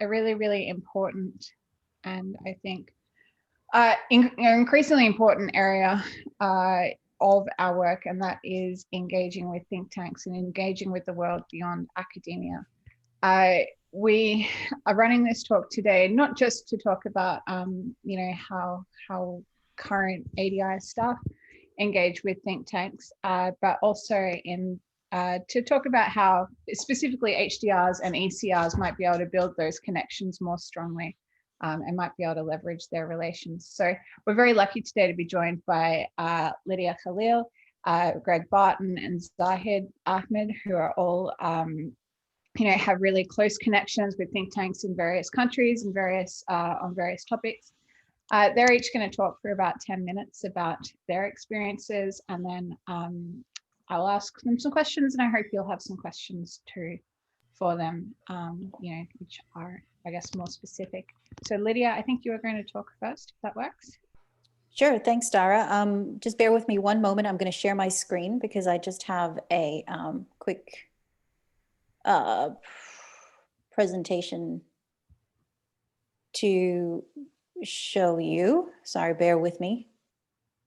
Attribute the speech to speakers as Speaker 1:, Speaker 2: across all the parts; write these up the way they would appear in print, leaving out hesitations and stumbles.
Speaker 1: a really, really important, and I think increasingly important area of our work, and that is engaging with think tanks and engaging with the world beyond academia. We are running this talk today, not just to talk about, how current ADI staff engage with think tanks, but also to talk about how specifically HDRs and ECRs might be able to build those connections more strongly and might be able to leverage their relations. So we're very lucky today to be joined by Lydia Khalil, Greg Barton, and Zahid Ahmed, who are all have really close connections with think tanks in various countries and on various topics. They're each going to talk for about 10 minutes about their experiences, and then I'll ask them some questions, and I hope you'll have some questions too for them, which are, I guess, more specific. So Lydia, I think you were going to talk first, if that works.
Speaker 2: Sure, thanks, Dara. Just bear with me one moment. I'm going to share my screen because I just have a quick presentation to show you. Sorry, bear with me.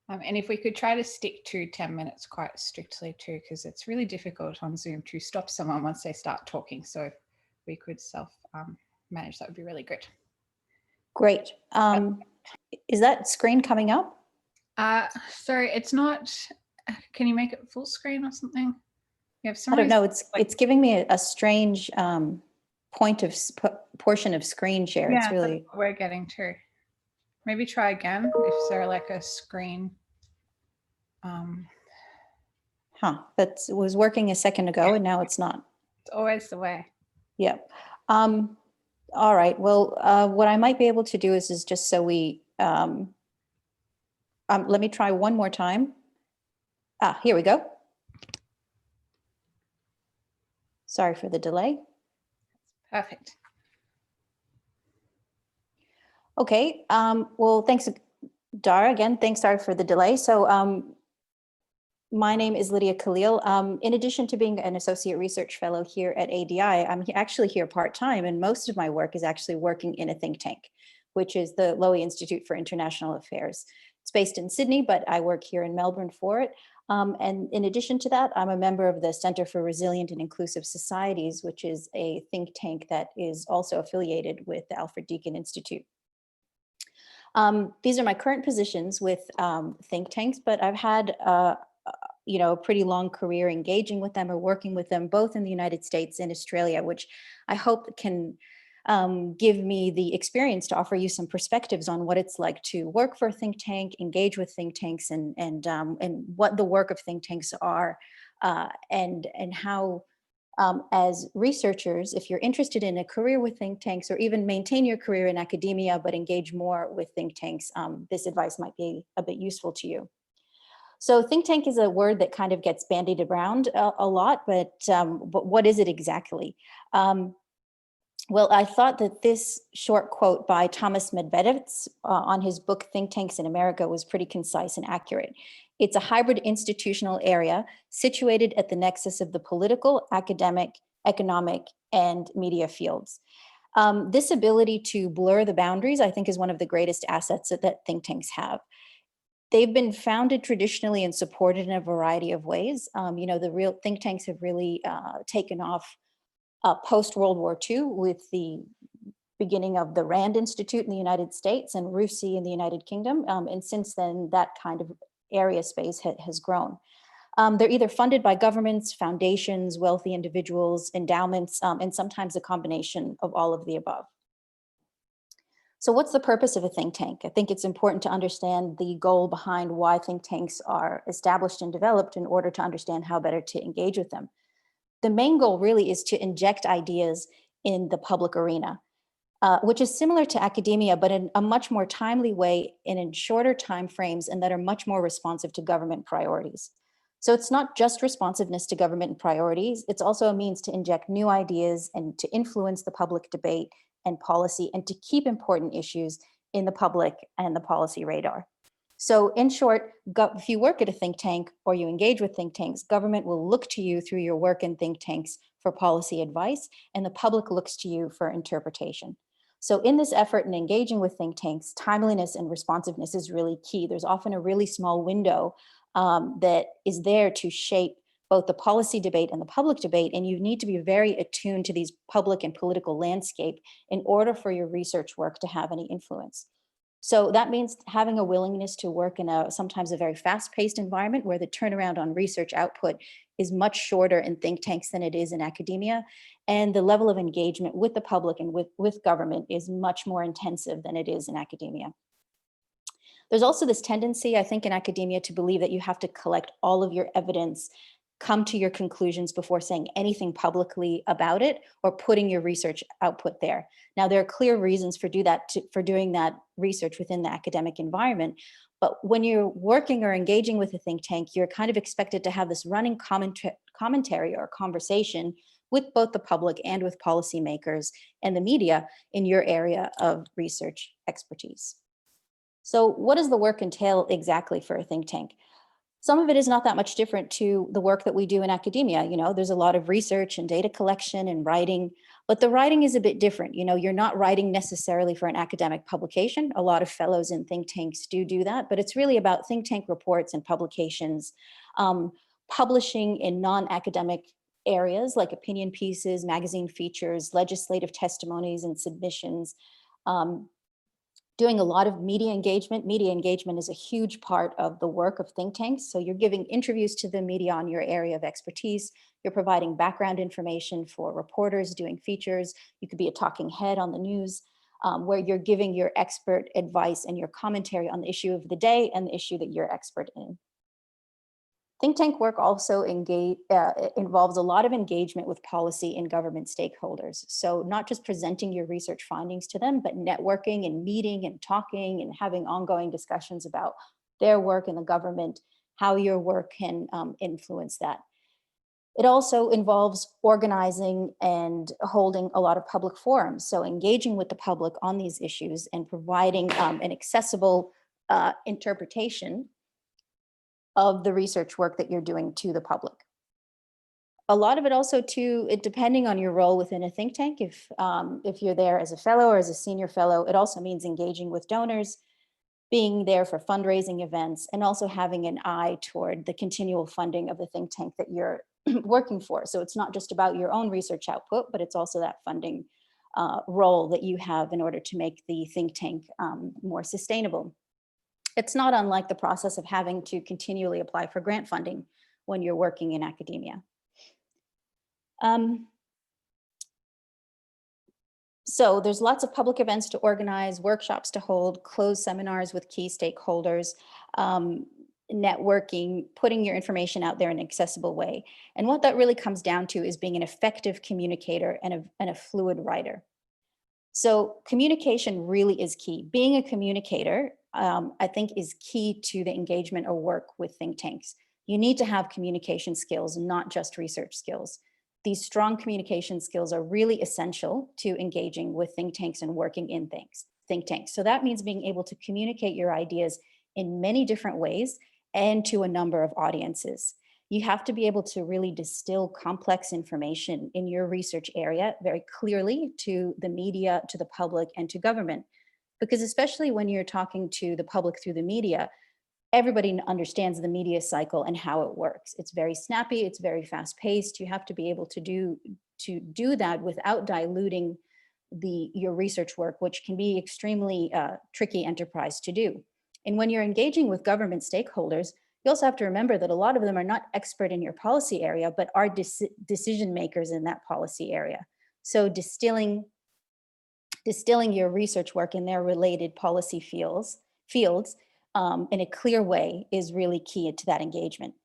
Speaker 1: And if we could try to stick to 10 minutes quite strictly too, because it's really difficult on Zoom to stop someone once they start talking. So if we could self-manage, that would be really good.
Speaker 2: Great. Is that screen coming up?
Speaker 1: Sorry, it's not. Can you make it full screen or something? You have some.
Speaker 2: I don't know. It's giving me a strange portion of screen share.
Speaker 1: Yeah,
Speaker 2: it's really.
Speaker 1: that's what we're getting to. Maybe try again if there like a screen.
Speaker 2: That was working a second ago and now it's not.
Speaker 1: It's always the way.
Speaker 2: Yep. All right. Well, what I might be able to do is just so we, let me try one more time. Here we go. Sorry for the delay.
Speaker 1: Perfect.
Speaker 2: Okay. Well, thanks, Dara. Again, thanks, Dara, for the delay. So my name is Lydia Khalil. In addition to being an associate research fellow here at ADI, I'm actually here part-time, and most of my work is actually working in a think tank, which is the Lowy Institute for International Affairs. It's based in Sydney, but I work here in Melbourne for it. And in addition to that, I'm a member of the Center for Resilient and Inclusive Societies, which is a think tank that is also affiliated with the Alfred Deakin Institute. These are my current positions with think tanks, but I've had a pretty long career engaging with them or working with them both in the United States and Australia, which I hope can give me the experience to offer you some perspectives on what it's like to work for a think tank, engage with think tanks, and what the work of think tanks are, and how as researchers, if you're interested in a career with think tanks or even maintain your career in academia but engage more with think tanks, this advice might be a bit useful to you. So think tank is a word that kind of gets bandied around a lot, but what is it exactly? Well, I thought that this short quote by Thomas Medvedevich on his book, Think Tanks in America, was pretty concise and accurate. It's a hybrid institutional area situated at the nexus of the political, academic, economic, and media fields. This ability to blur the boundaries, I think, is one of the greatest assets that think tanks have. They've been founded traditionally and supported in a variety of ways. The real think tanks have really taken off post-World War II with the beginning of the Rand Institute in the United States and RUSI in the United Kingdom. And since then, that kind of area space has grown. They're either funded by governments, foundations, wealthy individuals, endowments, and sometimes a combination of all of the above. So what's the purpose of a think tank? I think it's important to understand the goal behind why think tanks are established and developed in order to understand how better to engage with them. The main goal really is to inject ideas in the public arena, which is similar to academia, but in a much more timely way and in shorter timeframes, and that are much more responsive to government priorities. So it's not just responsiveness to government priorities, it's also a means to inject new ideas and to influence the public debate and policy and to keep important issues in the public and the policy radar. So in short, if you work at a think tank or you engage with think tanks, government will look to you through your work in think tanks for policy advice, and the public looks to you for interpretation. So in this effort in engaging with think tanks, timeliness and responsiveness is really key. There's often a really small window that is there to shape both the policy debate and the public debate, and you need to be very attuned to these public and political landscape in order for your research work to have any influence. So that means having a willingness to work in sometimes a very fast-paced environment where the turnaround on research output is much shorter in think tanks than it is in academia. And the level of engagement with the public and with government is much more intensive than it is in academia. There's also this tendency, I think, in academia to believe that you have to collect all of your evidence, come to your conclusions before saying anything publicly about it or putting your research output there. Now, there are clear reasons for doing that research within the academic environment, but when you're working or engaging with a think tank, you're kind of expected to have this running commentary or conversation with both the public and with policymakers and the media in your area of research expertise. So what does the work entail exactly for a think tank? Some of it is not that much different to the work that we do in academia. You know, there's a lot of research and data collection and writing, but the writing is a bit different. You know, you're not writing necessarily for an academic publication. A lot of fellows in think tanks do that, but it's really about think tank reports and publications, publishing in non-academic areas like opinion pieces, magazine features, legislative testimonies and submissions, doing a lot of media engagement. Media engagement is a huge part of the work of think tanks. So you're giving interviews to the media on your area of expertise. You're providing background information for reporters doing features. You could be a talking head on the news, where you're giving your expert advice and your commentary on the issue of the day and the issue that you're expert in. Think tank work also involves a lot of engagement with policy and government stakeholders. So not just presenting your research findings to them, but networking and meeting and talking and having ongoing discussions about their work in the government, how your work can influence that. It also involves organizing and holding a lot of public forums. So engaging with the public on these issues and providing an accessible interpretation of the research work that you're doing to the public. A lot of it also depending on your role within a think tank, if you're there as a fellow or as a senior fellow, it also means engaging with donors, being there for fundraising events, and also having an eye toward the continual funding of the think tank that you're working for. So it's not just about your own research output, but it's also that funding role that you have in order to make the think tank more sustainable. It's not unlike the process of having to continually apply for grant funding when you're working in academia. So there's lots of public events to organize, workshops to hold, closed seminars with key stakeholders, networking, putting your information out there in an accessible way. And what that really comes down to is being an effective communicator and a fluid writer. So communication really is key. Being a communicator, I think, is key to the engagement or work with think tanks. You need to have communication skills, not just research skills. These strong communication skills are really essential to engaging with think tanks and working in think tanks. So that means being able to communicate your ideas in many different ways and to a number of audiences. You have to be able to really distill complex information in your research area very clearly to the media, to the public, and to government. Because especially when you're talking to the public through the media, everybody understands the media cycle and how it works. It's very snappy, it's very fast paced. You have to be able to do that without diluting your research work, which can be extremely tricky enterprise to do. And when you're engaging with government stakeholders, you also have to remember that a lot of them are not expert in your policy area, but are decision makers in that policy area. So distilling your research work in their related policy fields in a clear way is really key to that engagement.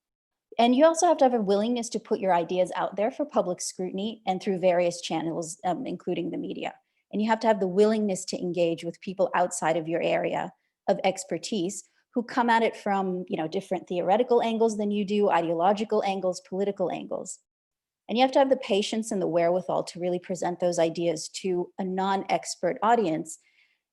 Speaker 2: And you also have to have a willingness to put your ideas out there for public scrutiny and through various channels, including the media. And you have to have the willingness to engage with people outside of your area of expertise who come at it from, different theoretical angles than you do, ideological angles, political angles. And you have to have the patience and the wherewithal to really present those ideas to a non-expert audience,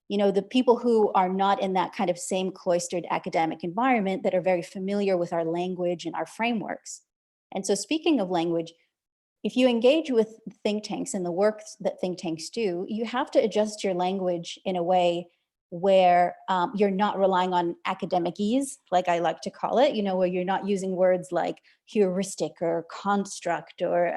Speaker 2: the people who are not in that kind of same cloistered academic environment that are very familiar with our language and our frameworks. And so speaking of language, if you engage with think tanks and the work that think tanks do, you have to adjust your language in a way where you're not relying on academic ease, like I like to call it, where you're not using words like heuristic or construct or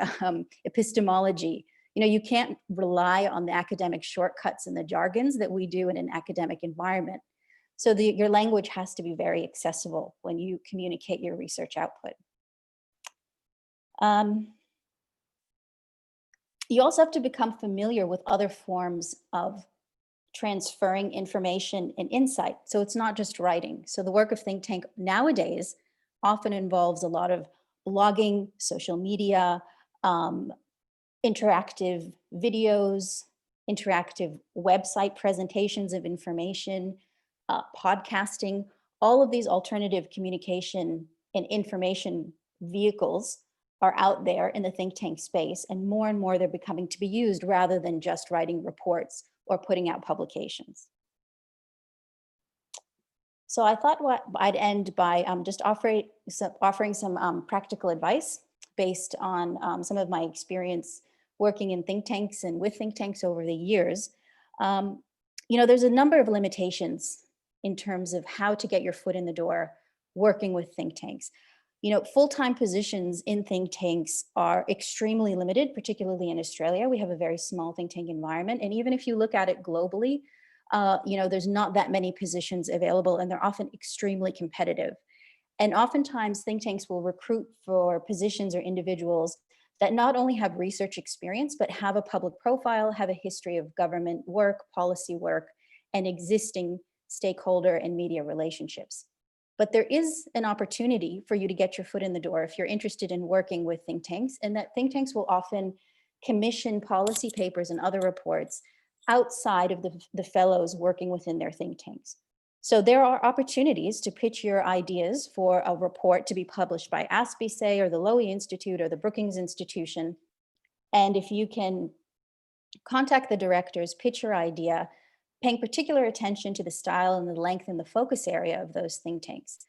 Speaker 2: epistemology. You can't rely on the academic shortcuts and the jargons that we do in an academic environment. So your language has to be very accessible when you communicate your research output. You also have to become familiar with other forms of transferring information and insight. So it's not just writing. So the work of think tank nowadays often involves a lot of blogging, social media, interactive videos, interactive website presentations of information, podcasting. All of these alternative communication and information vehicles are out there in the think tank space, and more they're becoming to be used rather than just writing reports or putting out publications. So I thought I'd end by just offering some practical advice based on some of my experience working in think tanks and with think tanks over the years. There's a number of limitations in terms of how to get your foot in the door working with think tanks. Full-time positions in think tanks are extremely limited, particularly in Australia. We have a very small think tank environment. And even if you look at it globally, there's not that many positions available, and they're often extremely competitive. And oftentimes think tanks will recruit for positions or individuals that not only have research experience, but have a public profile, have a history of government work, policy work, and existing stakeholder and media relationships. But there is an opportunity for you to get your foot in the door if you're interested in working with think tanks, and that think tanks will often commission policy papers and other reports outside of the fellows working within their think tanks. So there are opportunities to pitch your ideas for a report to be published by ASPE, say, or the Lowy Institute or the Brookings Institution. And if you can contact the directors, pitch your idea, paying particular attention to the style and the length and the focus area of those think tanks.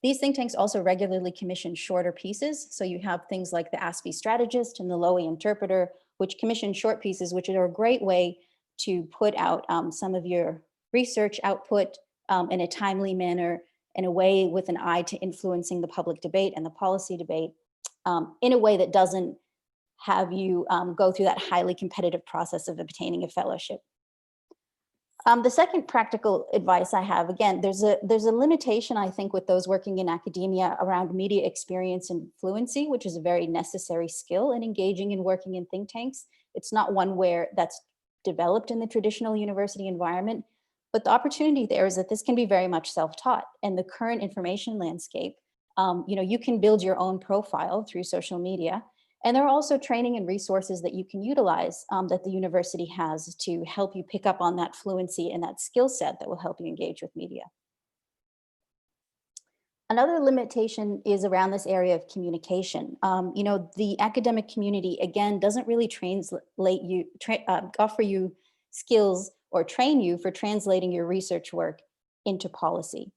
Speaker 2: These think tanks also regularly commission shorter pieces. So you have things like the ASPE Strategist and the Lowy Interpreter, which commission short pieces, which are a great way to put out some of your research output in a timely manner, in a way with an eye to influencing the public debate and the policy debate, in a way that doesn't have you go through that highly competitive process of obtaining a fellowship. The second practical advice I have, again, there's a limitation, I think, with those working in academia around media experience and fluency, which is a very necessary skill in engaging and working in think tanks. It's not one where that's developed in the traditional university environment, but the opportunity there is that this can be very much self-taught. And the current information landscape, you can build your own profile through social media. And there are also training and resources that you can utilize that the university has to help you pick up on that fluency and that skill set that will help you engage with media. Another limitation is around this area of communication. The academic community, again, doesn't really offer you skills or train you for translating your research work into policy.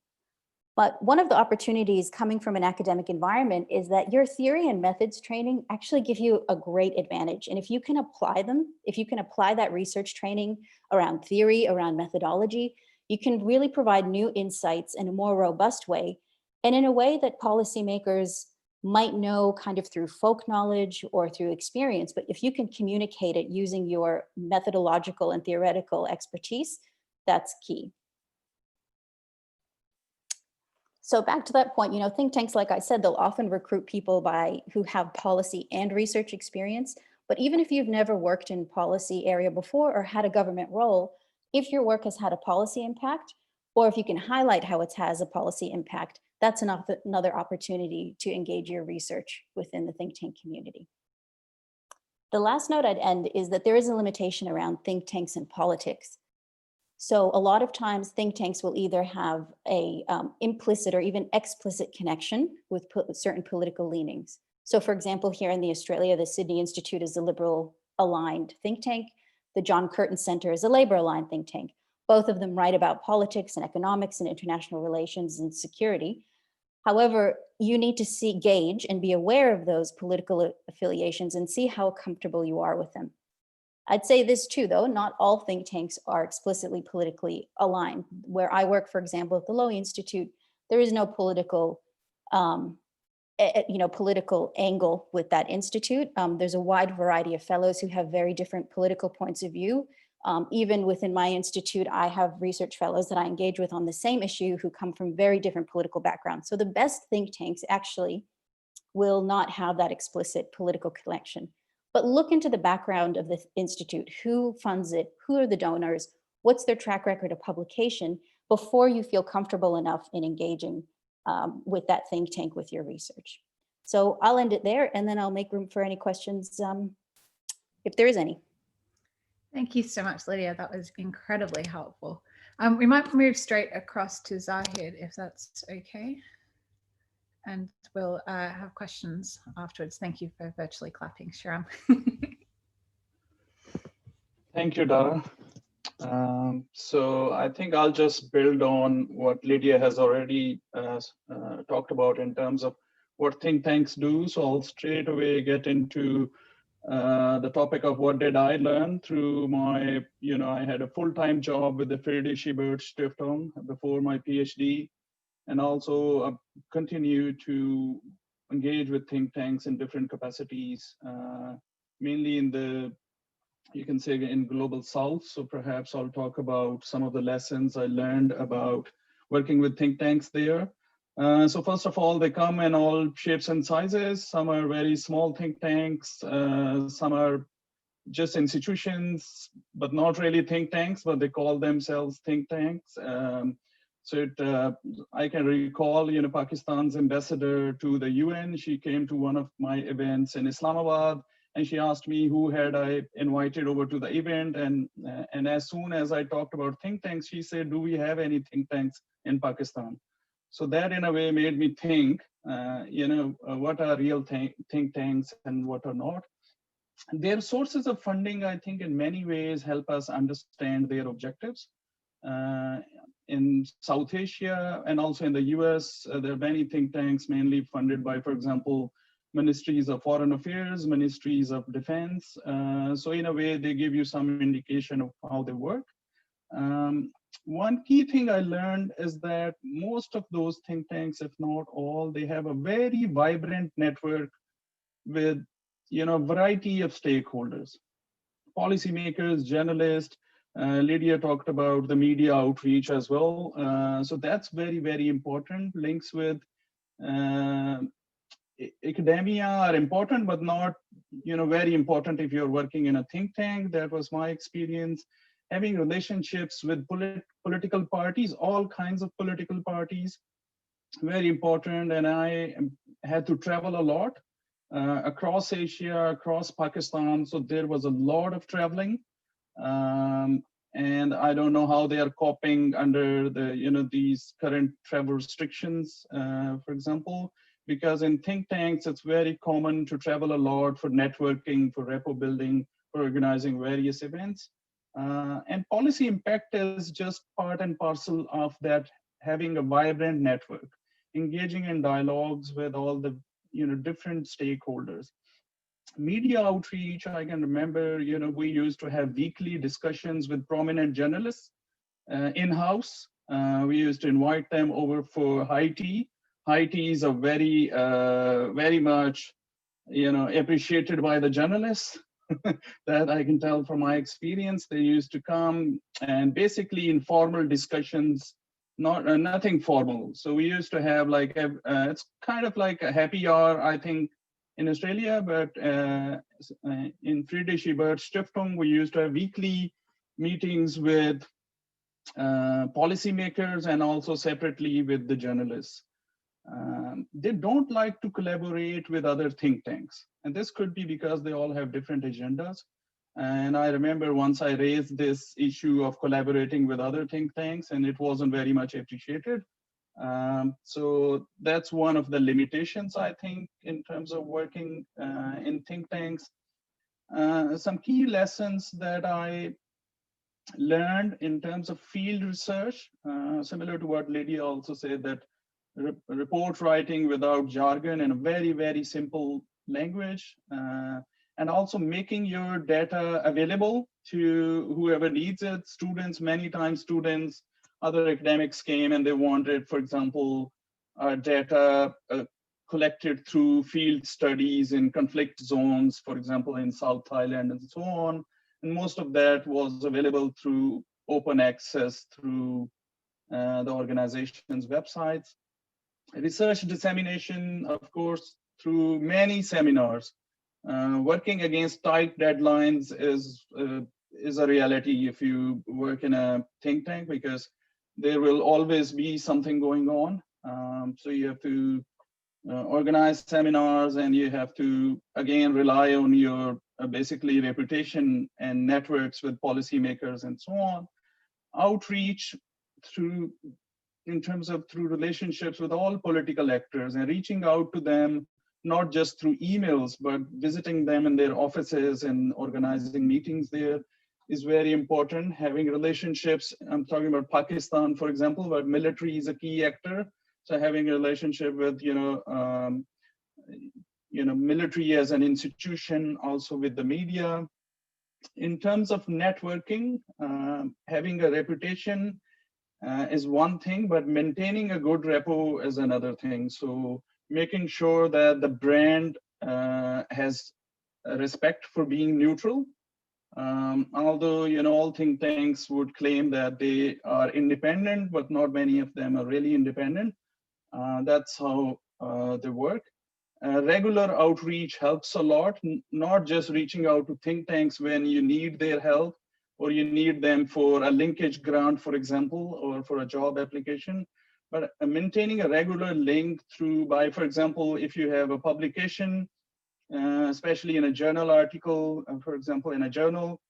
Speaker 2: But one of the opportunities coming from an academic environment is that your theory and methods training actually give you a great advantage. And if you can apply them, if you can apply that research training around theory, around methodology, you can really provide new insights in a more robust way, and in a way that policymakers might know kind of through folk knowledge or through experience. But if you can communicate it using your methodological and theoretical expertise, that's key. So back to that point, think tanks, like I said, they'll often recruit people who have policy and research experience. But even if you've never worked in policy area before or had a government role, if your work has had a policy impact, or if you can highlight how it has a policy impact, that's another opportunity to engage your research within the think tank community. The last note I'd end is that there is a limitation around think tanks and politics. So a lot of times think tanks will either have a implicit or even explicit connection with certain political leanings. So for example, here in Australia, the Sydney Institute is a liberal aligned think tank. The John Curtin Center is a labor aligned think tank. Both of them write about politics and economics and international relations and security. However, you need to gauge and be aware of those political affiliations and see how comfortable you are with them. I'd say this too, though, not all think tanks are explicitly politically aligned. Where I work, for example, at the Lowy Institute, there is no political, political angle with that institute. There's a wide variety of fellows who have very different political points of view. Even within my institute, I have research fellows that I engage with on the same issue who come from very different political backgrounds. So the best think tanks actually will not have that explicit political connection. But look into the background of the institute, who funds it, who are the donors, what's their track record of publication before you feel comfortable enough in engaging with that think tank with your research. So I'll end it there, and then I'll make room for any questions if there is any.
Speaker 1: Thank you so much, Lydia. That was incredibly helpful. We might move straight across to Zahid, if that's okay. And we'll have questions afterwards. Thank you for virtually clapping, Shahram.
Speaker 3: Thank you, Dara. So I think I'll just build on what Lydia has already talked about in terms of what think tanks do. So I'll straight away get into the topic of what did I learn through my, I had a full-time job with the Friedrich Ebert Stiftung before my PhD, and also continue to engage with think tanks in different capacities, mainly in the, you can say, in Global South. So perhaps I'll talk about some of the lessons I learned about working with think tanks there. So first of all, they come in all shapes and sizes. Some are very small think tanks. Some are just institutions, but not really think tanks, but they call themselves think tanks. I can recall, Pakistan's ambassador to the UN. She came to one of my events in Islamabad, and she asked me who had I invited over to the event. And as soon as I talked about think tanks, she said, do we have any think tanks in Pakistan? So that in a way made me think, what are real think tanks and what are not. Their sources of funding, I think, in many ways help us understand their objectives. In South Asia and also in the US, there are many think tanks mainly funded by, for example, ministries of foreign affairs, ministries of defense. So in a way, they give you some indication of how they work. One key thing I learned is that most of those think tanks, if not all, they have a very vibrant network with, variety of stakeholders, policymakers, journalists. Lydia talked about the media outreach as well. So that's very, very important. Links with academia are important, but not, very important if you're working in a think tank. That was my experience. Having relationships with political parties, all kinds of political parties, very important. And I had to travel a lot across Asia, across Pakistan. So there was a lot of traveling. And I don't know how they are coping under the, these current travel restrictions, for example, because in think tanks, it's very common to travel a lot for networking, for rapport building, for organizing various events. And policy impact is just part and parcel of that, having a vibrant network, engaging in dialogues with all the different stakeholders. Media outreach, I can remember, we used to have weekly discussions with prominent journalists in-house. We used to invite them over for high tea. High tea is a very, very much, appreciated by the journalists. That I can tell from my experience. They used to come and basically informal discussions, nothing formal. So we used to have like, it's kind of like a happy hour, I think, in Australia, but in Friedrich Ebert Stiftung, we used to have weekly meetings with policymakers and also separately with the journalists. They don't like to collaborate with other think tanks. And this could be because they all have different agendas. And I remember once I raised this issue of collaborating with other think tanks, and it wasn't very much appreciated. So that's one of the limitations, I think, in terms of working in think tanks. Some key lessons that I learned in terms of field research, similar to what Lydia also said, that report writing without jargon in a very, very simple language, and also making your data available to whoever needs it. Students, many times students, other academics came and they wanted, for example, data collected through field studies in conflict zones, for example, in South Thailand and so on. And most of that was available through open access through the organization's websites. Research dissemination, of course, through many seminars. Working against tight deadlines is a reality if you work in a think tank, because there will always be something going on. So you have to organize seminars, and you have to, again, rely on your basically reputation and networks with policymakers and so on. Outreach through, in terms of through relationships with all political actors and reaching out to them, not just through emails, but visiting them in their offices and organizing meetings there is very important. Having relationships, I'm talking about Pakistan, for example, where military is a key actor. So having a relationship with, military as an institution, also with the media. In terms of networking, having a reputation is one thing, but maintaining a good repo is another thing. So making sure that the brand has respect for being neutral. Although, all think tanks would claim that they are independent, but not many of them are really independent. That's how they work. Regular outreach helps a lot, not just reaching out to think tanks when you need their help, or you need them for a linkage grant, for example, or for a job application, but maintaining a regular link through for example, if you have a publication, especially in a journal article, for example, in a journal,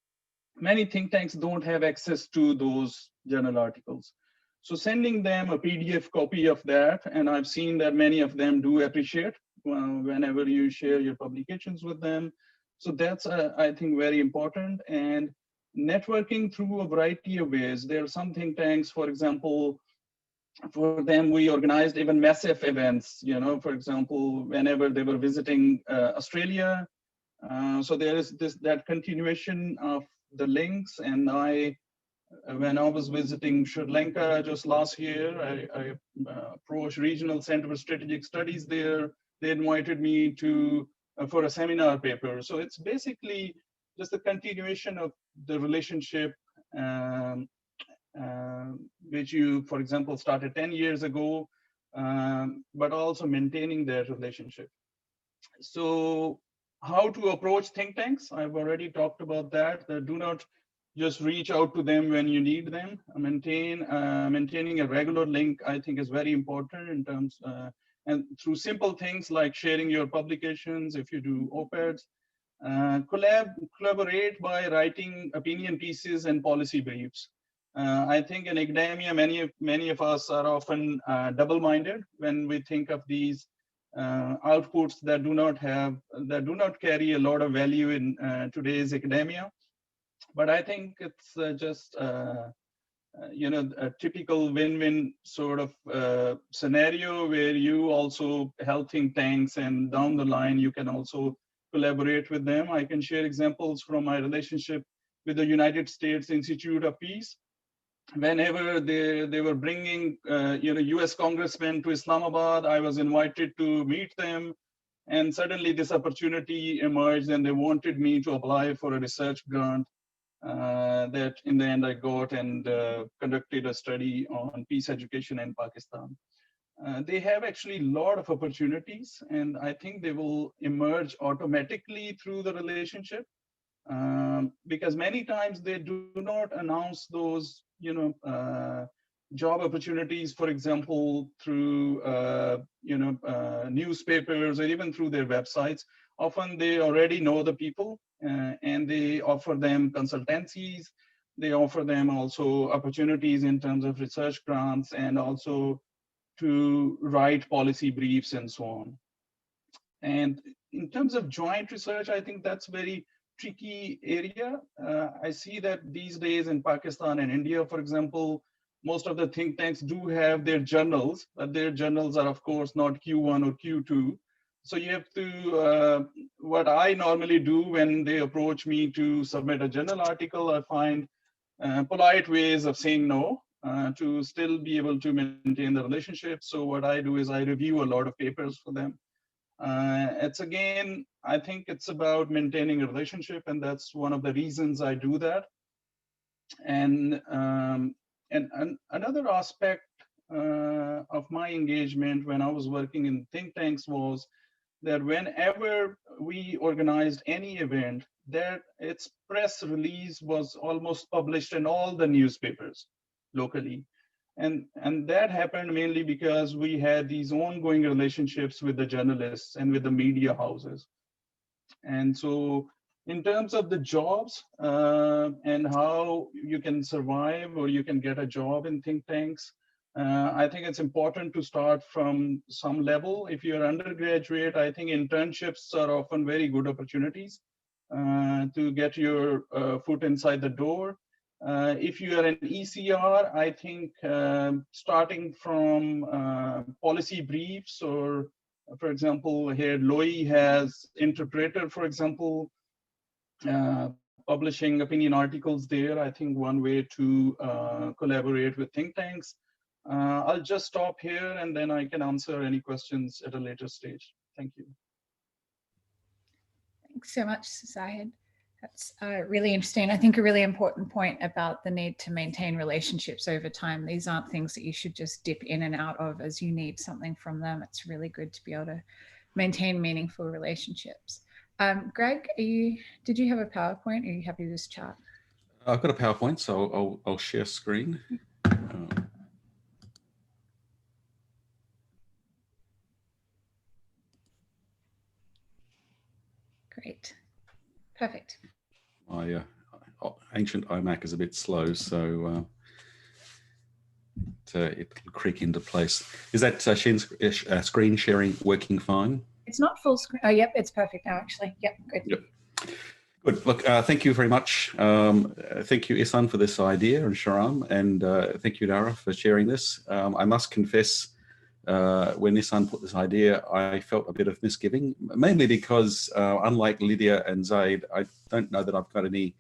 Speaker 3: many think tanks don't have access to those journal articles. So sending them a PDF copy of that, and I've seen that many of them do appreciate whenever you share your publications with them. So that's, I think, very important. And networking through a variety of ways. There are some think tanks, for example, for them, we organized even massive events, for example, whenever they were visiting Australia. So there is that continuation of the links. And when I was visiting Sri Lanka just last year, I approached Regional Center for Strategic Studies there. They invited me to for a seminar paper. So it's basically just a continuation of the relationship, which you, for example, started 10 years ago, but also maintaining that relationship. So how to approach think tanks? I've already talked about that. Do not just reach out to them when you need them. Maintaining a regular link, I think, is very important in terms, and through simple things like sharing your publications, if you do op-eds, collaborate by writing opinion pieces and policy briefs. I think in academia, many of us are often double-minded when we think of these outputs that do not carry a lot of value in today's academia. But I think it's just a typical win-win sort of scenario where you also help think tanks, and down the line you can also collaborate with them. I can share examples from my relationship with the United States Institute of Peace. Whenever they were bringing US congressmen to Islamabad, I was invited to meet them, and suddenly this opportunity emerged, and they wanted me to apply for a research grant that in the end I got, and conducted a study on peace education in Pakistan. They have actually a lot of opportunities, and I think they will emerge automatically through the relationship, because many times they do not announce those job opportunities, for example, through newspapers or even through their websites. Often they already know the people, and they offer them consultancies. They offer them also opportunities in terms of research grants, and also to write policy briefs and so on. And in terms of joint research, I think that's very tricky area. I see that these days in Pakistan and India, for example, most of the think tanks do have their journals, but their journals are of course not Q1 or Q2. So you have to, what I normally do when they approach me to submit a journal article, I find polite ways of saying no to still be able to maintain the relationship. So what I do is I review a lot of papers for them. It's again, I think it's about maintaining a relationship, and that's one of the reasons I do that. And another aspect of my engagement when I was working in think tanks was that whenever we organized any event, that its press release was almost published in all the newspapers locally. And that happened mainly because we had these ongoing relationships with the journalists and with the media houses. And so in terms of the jobs and how you can survive or you can get a job in think tanks, I think it's important to start from some level. If you're undergraduate, I think internships are often very good opportunities to get your foot inside the door. If you are an ECR, I think starting from policy briefs, or for example, here Loi has interpreter, for example, publishing opinion articles there. I think one way to collaborate with think tanks. I'll just stop here and then I can answer any questions at a later stage. Thank you.
Speaker 1: Thanks so much, Zahid. That's really interesting. I think a really important point about the need to maintain relationships over time. These aren't things that you should just dip in and out of as you need something from them. It's really good to be able to maintain meaningful relationships. Greg, did you have a PowerPoint? Or are you happy with this chat?
Speaker 4: I've got a PowerPoint, so I'll share screen.
Speaker 1: Great. Perfect.
Speaker 4: My ancient iMac is a bit slow, so it'll creak into place. Is that screen sharing working fine?
Speaker 1: It's not full screen. Oh, yep, it's perfect now, actually. Yep, good.
Speaker 4: Yep. Good. Look, thank you very much. Thank you, Ihsan, for this idea, and Sharam, and thank you, Dara, for sharing this. I must confess, when Ihsan put this idea, I felt a bit of misgiving, mainly because, unlike Lydia and Zaid, I don't know that I've got any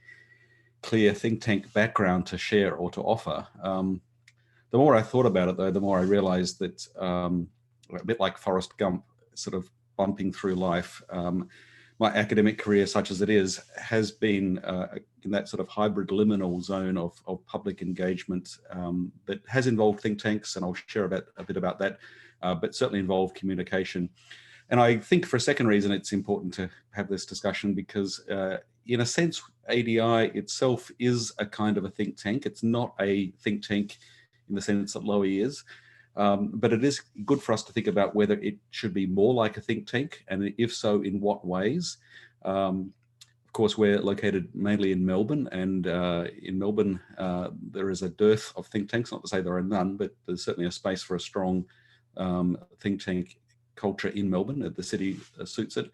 Speaker 4: clear think tank background to share or to offer. The more I thought about it, though, the more I realized that, a bit like Forrest Gump, sort of bumping through life, my academic career, such as it is, has been in that sort of hybrid liminal zone of public engagement that has involved think tanks, and I'll share a bit about that, but certainly involved communication. And I think for a second reason, it's important to have this discussion because in a sense, ADI itself is a kind of a think tank. It's not a think tank in the sense that Lowy is. But it is good for us to think about whether it should be more like a think tank, and if so, in what ways. Of course, we're located mainly in Melbourne, and in Melbourne, there is a dearth of think tanks. Not to say there are none, but there's certainly a space for a strong think tank culture in Melbourne. The city suits it.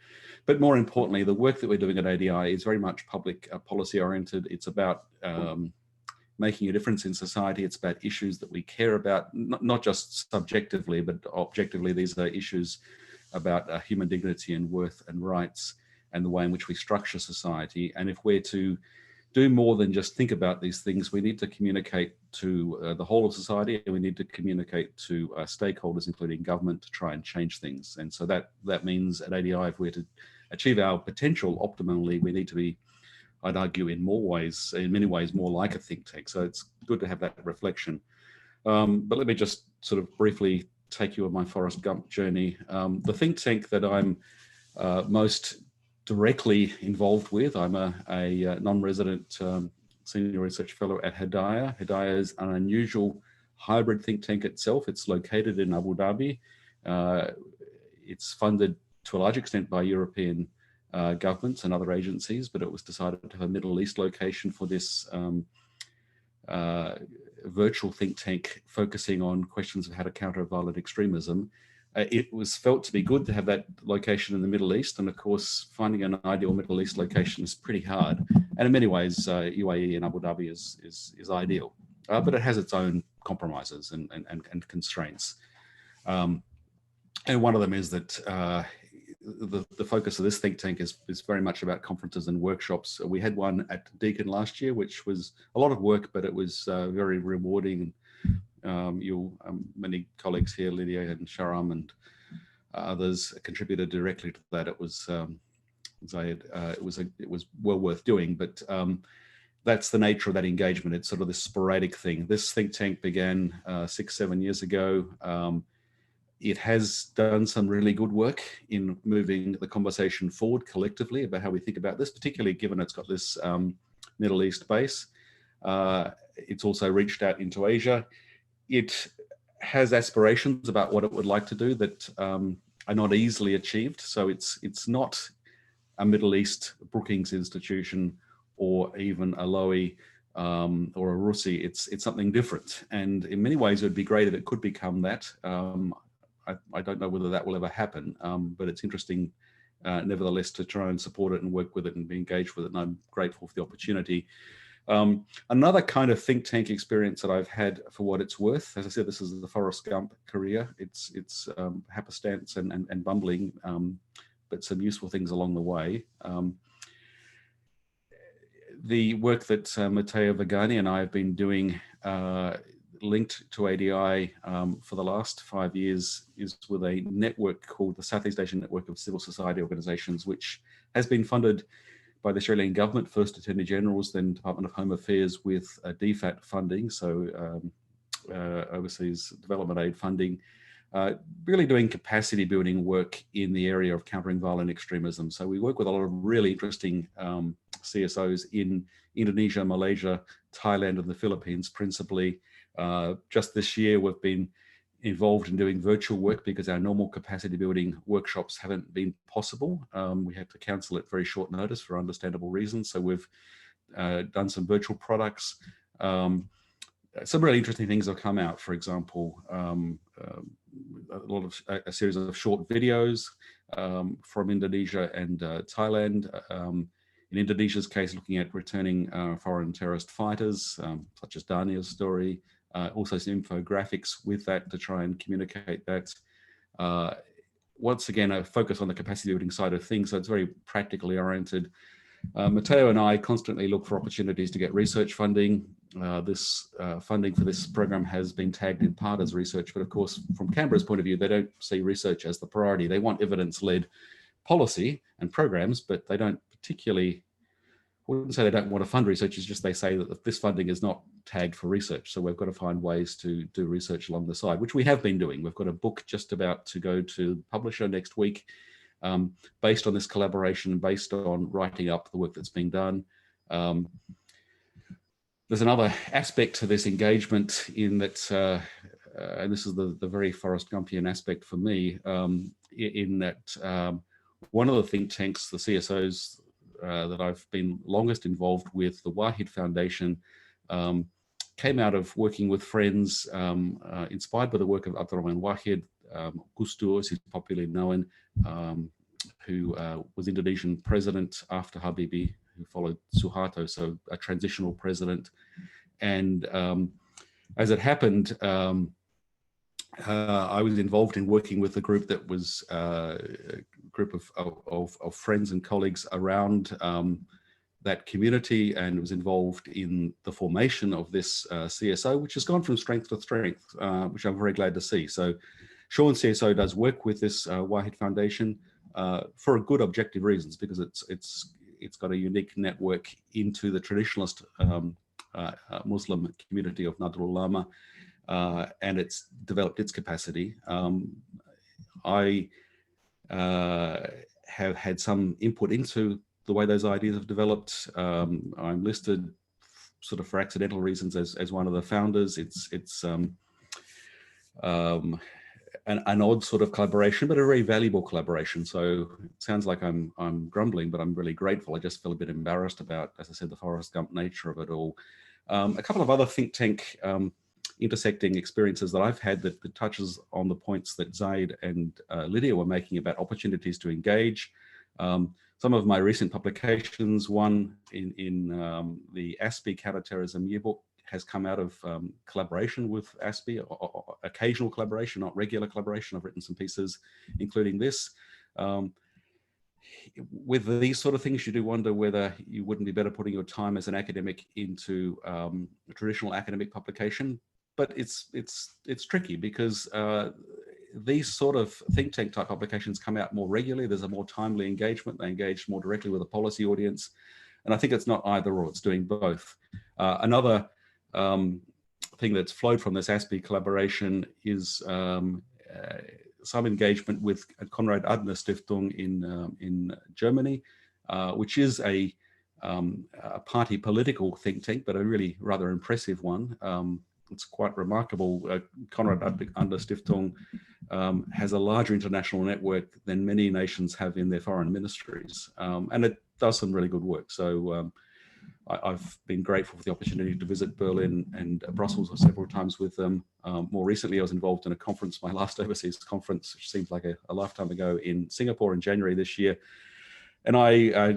Speaker 4: But more importantly, the work that we're doing at ADI is very much public policy oriented. It's about making a difference in society. It's about issues that we care about, not just subjectively, but objectively. These are issues about human dignity and worth and rights and the way in which we structure society. And if we're to do more than just think about these things, we need to communicate to the whole of society, and we need to communicate to stakeholders, including government, to try and change things. And so that means at ADI, if we're to achieve our potential optimally, we need to be, I'd argue, in many ways, more like a think tank. So it's good to have that reflection. But let me just sort of briefly take you on my Forrest Gump journey. The think tank that I'm most directly involved with, I'm a non-resident senior research fellow at Hidayah. Hidayah is an unusual hybrid think tank itself. It's located in Abu Dhabi. It's funded to a large extent by European governments and other agencies, but it was decided to have a Middle East location for this virtual think tank focusing on questions of how to counter violent extremism. It was felt to be good to have that location in the Middle East, and of course, finding an ideal Middle East location is pretty hard. And in many ways, UAE and Abu Dhabi is ideal. but it has its own compromises and constraints. And one of them is that the focus of this think tank is very much about conferences and workshops. We had one at Deakin last year, which was a lot of work, but it was very rewarding. Many colleagues here, Lydia and Sharam and others, contributed directly to that. It was it was well worth doing, but that's the nature of that engagement. It's sort of this sporadic thing. This think tank began 6-7 years ago. It has done some really good work in moving the conversation forward collectively about how we think about this, particularly given it's got this Middle East base. It's also reached out into Asia. It has aspirations about what it would like to do that are not easily achieved. So it's not a Middle East Brookings institution or even a Lowy or a RUSI. It's something different. And in many ways, it would be great if it could become that. I don't know whether that will ever happen, but it's interesting, nevertheless, to try and support it and work with it and be engaged with it. And I'm grateful for the opportunity. Another kind of think tank experience that I've had, for what it's worth, as I said, this is the Forrest Gump career. It's happenstance and bumbling, but some useful things along the way. The work that Matteo Vagani and I have been doing linked to ADI for the last 5 years is with a network called the Southeast Asian Network of Civil Society Organisations, which has been funded by the Australian government, first Attorney Generals, then Department of Home Affairs, with DFAT funding, so overseas development aid funding, really doing capacity building work in the area of countering violent extremism. So we work with a lot of really interesting CSOs in Indonesia, Malaysia, Thailand, and the Philippines principally. Just this year, we've been involved in doing virtual work because our normal capacity building workshops haven't been possible. We had to cancel at very short notice for understandable reasons. So we've done some virtual products. Some really interesting things have come out. For example, a series of short videos from Indonesia and Thailand. In Indonesia's case, looking at returning foreign terrorist fighters, such as Daniel's story. Also some infographics with that to try and communicate that. Once again, a focus on the capacity building side of things, so it's very practically oriented. Matteo and I constantly look for opportunities to get research funding. This funding for this program has been tagged in part as research, but of course, from Canberra's point of view, they don't see research as the priority. They want evidence-led policy and programs, but they don't particularly, I wouldn't say they don't want to fund research, it's just they say that this funding is not tagged for research. So we've got to find ways to do research along the side, which we have been doing. We've got a book just about to go to publisher next week, based on this collaboration, based on writing up the work that's been done. There's another aspect to this engagement in that, and this is the very Forrest Gumpian aspect for me, in that one of the think tanks, the CSOs that I've been longest involved with, the Wahid Foundation, came out of working with friends inspired by the work of Abdurrahman Wahid, Gusto, as he's popularly known, who was Indonesian president after Habibie, who followed Suharto, so a transitional president. And as it happened, I was involved in working with a group that was a group of friends and colleagues around that community, and was involved in the formation of this CSO, which has gone from strength to strength, which I'm very glad to see. So Sean CSO does work with this Wahid Foundation for good objective reasons, because it's got a unique network into the traditionalist Muslim community of Nahdlatul Ulama, and it's developed its capacity. I have had some input into the way those ideas have developed. I'm listed sort of for accidental reasons as one of the founders. It's an odd sort of collaboration, but a very valuable collaboration. So it sounds like I'm grumbling, but I'm really grateful. I just feel a bit embarrassed about, as I said, the Forrest Gump nature of it all. A couple of other think tank intersecting experiences that I've had that touches on the points that Zaid and Lydia were making about opportunities to engage. Some of my recent publications, one in the ASPI Counterterrorism Yearbook, has come out of collaboration with ASPE, or occasional collaboration, not regular collaboration. I've written some pieces, including this. With these sort of things, you do wonder whether you wouldn't be better putting your time as an academic into a traditional academic publication. But it's tricky because these sort of think tank type publications come out more regularly. There's a more timely engagement. They engage more directly with a policy audience. And I think it's not either or, it's doing both. Another thing that's flowed from this ASPE collaboration is some engagement with Konrad Adenauer Stiftung in Germany, which is a party political think tank, but a really rather impressive one. It's quite remarkable. Konrad Adenauer Stiftung has a larger international network than many nations have in their foreign ministries, and it does some really good work. So I've been grateful for the opportunity to visit Berlin and Brussels several times with them. More recently, I was involved in a conference, my last overseas conference, which seems like a lifetime ago, in Singapore in January this year. And I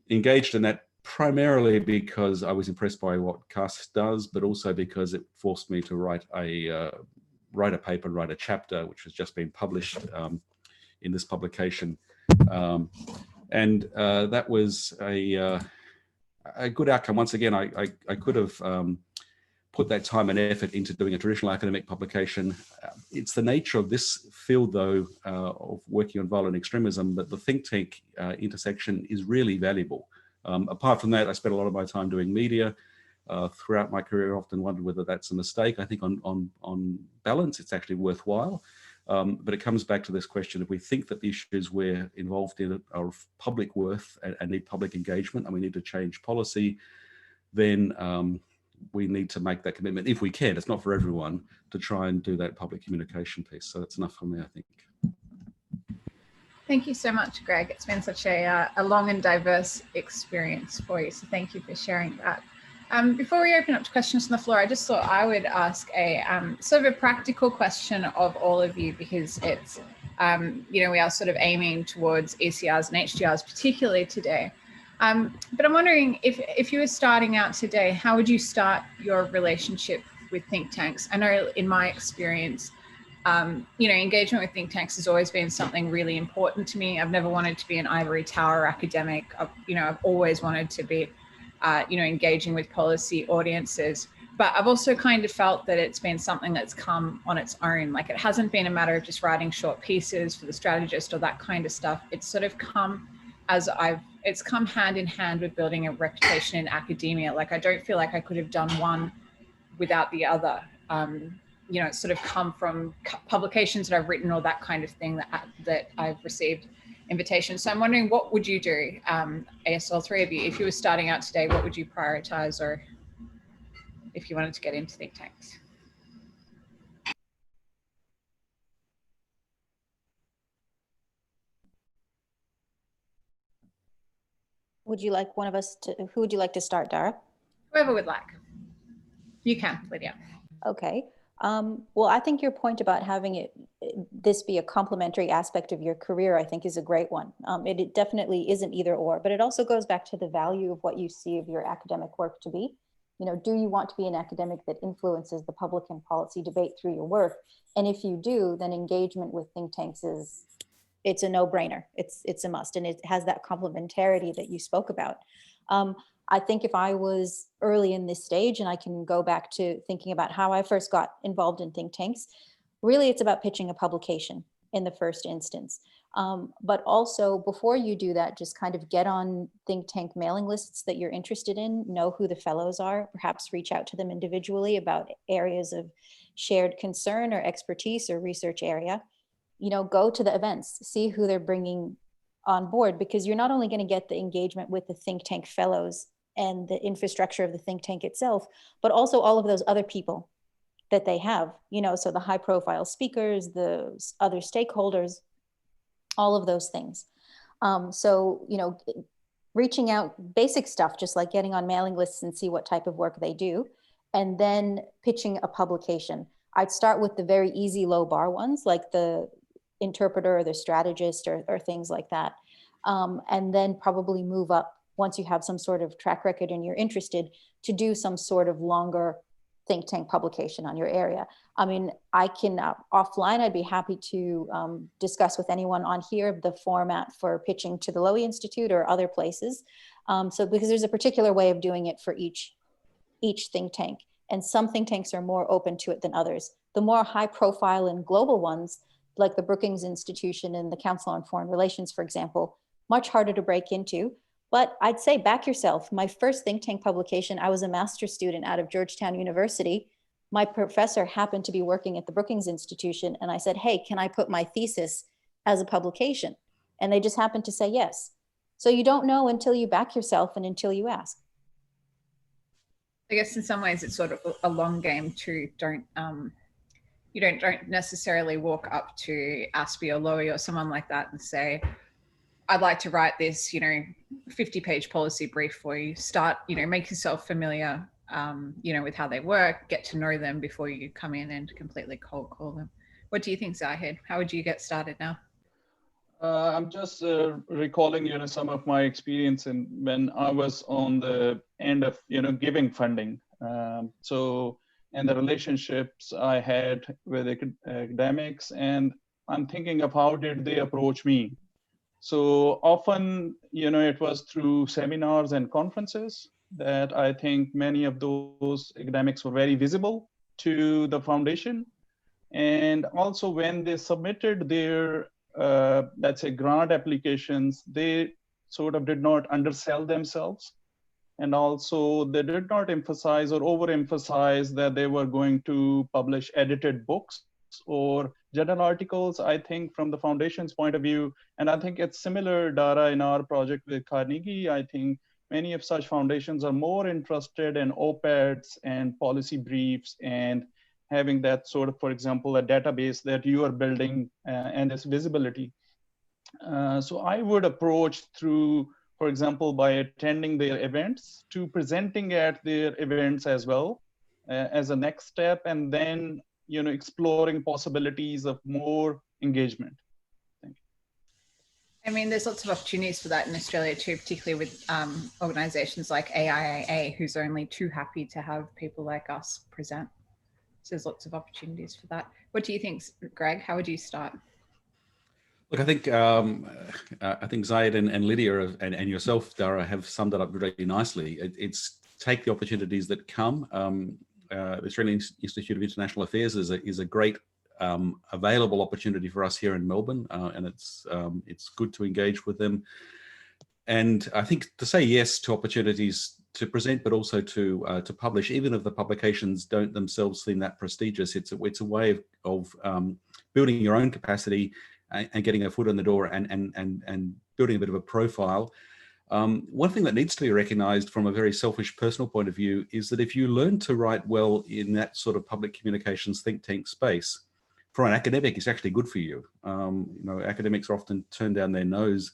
Speaker 4: engaged in that primarily because I was impressed by what CAS does, but also because it forced me to write a paper, write a chapter, which has just been published in this publication. And that was a good outcome. Once again, I could have put that time and effort into doing a traditional academic publication. It's the nature of this field, though, of working on violent extremism, that the think tank intersection is really valuable. Apart from that, I spent a lot of my time doing media. Throughout my career, I often wondered whether that's a mistake. I think on balance, it's actually worthwhile. But it comes back to this question: if we think that the issues we're involved in are of public worth and need public engagement, and we need to change policy, then we need to make that commitment, if we can. It's not for everyone, to try and do that public communication piece. So that's enough for me, I think.
Speaker 1: Thank you so much, Greg. It's been such a long and diverse experience for you. So thank you for sharing that. Before we open up to questions from the floor, I just thought I would ask a sort of a practical question of all of you, because it's, you know, we are sort of aiming towards ECRs and HDRs particularly today. But I'm wondering if you were starting out today, how would you start your relationship with think tanks? I know in my experience, you know, engagement with think tanks has always been something really important to me. I've never wanted to be an ivory tower academic. You know, I've always wanted to be you know, engaging with policy audiences. But I've also kind of felt that it's been something that's come on its own. Like, it hasn't been a matter of just writing short pieces for the strategist or that kind of stuff. It's sort of come as it's come hand in hand with building a reputation in academia. Like, I don't feel like I could have done one without the other. You know, it's sort of come from publications that I've written or that kind of thing that I've received invitations. So I'm wondering, what would you do, all three of you, if you were starting out today? What would you prioritize, or if you wanted to get into think tanks?
Speaker 2: Would you like one of us to, who would you like to start, Dara?
Speaker 1: Whoever would like. You can, Lydia.
Speaker 2: Okay. Well, I think your point about having this be a complementary aspect of your career, I think, is a great one. It definitely isn't either or, but it also goes back to the value of what you see of your academic work to be. You know, do you want to be an academic that influences the public and policy debate through your work? And if you do, then engagement with think tanks it's a no-brainer. It's a must, and it has that complementarity that you spoke about. I think if I was early in this stage, and I can go back to thinking about how I first got involved in think tanks, really it's about pitching a publication in the first instance. But also, before you do that, just kind of get on think tank mailing lists that you're interested in, know who the fellows are, perhaps reach out to them individually about areas of shared concern or expertise or research area. You know, go to the events, see who they're bringing on board, because you're not only going to get the engagement with the think tank fellows and the infrastructure of the think tank itself, but also all of those other people that they have, you know, so the high profile speakers, the other stakeholders, all of those things. So, you know, reaching out, basic stuff, just like getting on mailing lists and see what type of work they do, and then pitching a publication. I'd start with the very easy low bar ones, like the interpreter or the strategist or things like that. And then probably move up, once you have some sort of track record and you're interested, to do some sort of longer think tank publication on your area. I mean, I can offline, I'd be happy to discuss with anyone on here the format for pitching to the Lowy Institute or other places. So because there's a particular way of doing it for each think tank, and some think tanks are more open to it than others. The more high profile and global ones, like the Brookings Institution and the Council on Foreign Relations, for example, much harder to break into. But I'd say back yourself. My first think tank publication, I was a master's student out of Georgetown University. My professor happened to be working at the Brookings Institution, and I said, hey, can I put my thesis as a publication? And they just happened to say yes. So you don't know until you back yourself and until you ask.
Speaker 1: I guess in some ways it's sort of a long game too. You don't necessarily walk up to Aspie or Lowy or someone like that and say, I'd like to write this, 50-page policy brief for you. Start, make yourself familiar, with how they work, get to know them before you come in and completely cold call them. What do you think, Zahid? How would you get started now?
Speaker 3: I'm just recalling, some of my experience when I was on the end of, giving funding. And the relationships I had with academics, and I'm thinking of how did they approach me. So often, it was through seminars and conferences that I think many of those academics were very visible to the foundation. And also when they submitted their, let's say, grant applications, they sort of did not undersell themselves. And also they did not emphasize or overemphasize that they were going to publish edited books or journal articles. I think from the foundation's point of view, and I think it's similar, Dara, in our project with Carnegie, I think many of such foundations are more interested in op-eds and policy briefs and having that sort of, for example, a database that you are building and its visibility. So I would approach through, for example, by attending their events to presenting at their events as well as a next step, and then exploring possibilities of more engagement. Thank you.
Speaker 1: I mean, there's lots of opportunities for that in Australia too, particularly with organizations like AIAA, who's only too happy to have people like us present. So there's lots of opportunities for that. What do you think, Greg? How would you start?
Speaker 4: Look, I think Zahid and Lydia and yourself, Dara, have summed it up really nicely. It's take the opportunities that come. The Australian Institute of International Affairs is a great available opportunity for us here in Melbourne, and it's good to engage with them. And I think to say yes to opportunities to present, but also to publish, even if the publications don't themselves seem that prestigious, it's a way of building your own capacity and getting a foot in the door and building a bit of a profile. One thing that needs to be recognized from a very selfish personal point of view is that if you learn to write well in that sort of public communications think tank space, for an academic, it's actually good for you. Academics often turn down their nose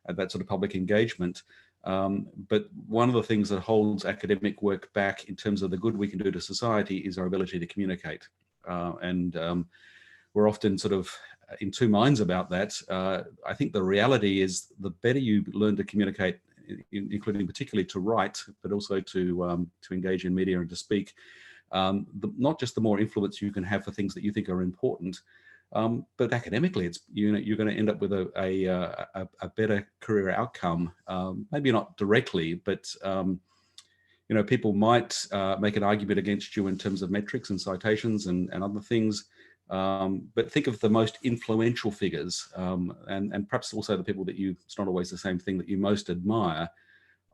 Speaker 4: at that sort of public engagement. But one of the things that holds academic work back in terms of the good we can do to society is our ability to communicate. We're often sort of in two minds about that. I think the reality is the better you learn to communicate, including particularly to write, but also to engage in media and to speak, not just the more influence you can have for things that you think are important, but academically, it's you're going to end up with a better career outcome. Maybe not directly, but people might make an argument against you in terms of metrics and citations and other things. But think of the most influential figures, and perhaps also the people that it's not always the same thing that you most admire.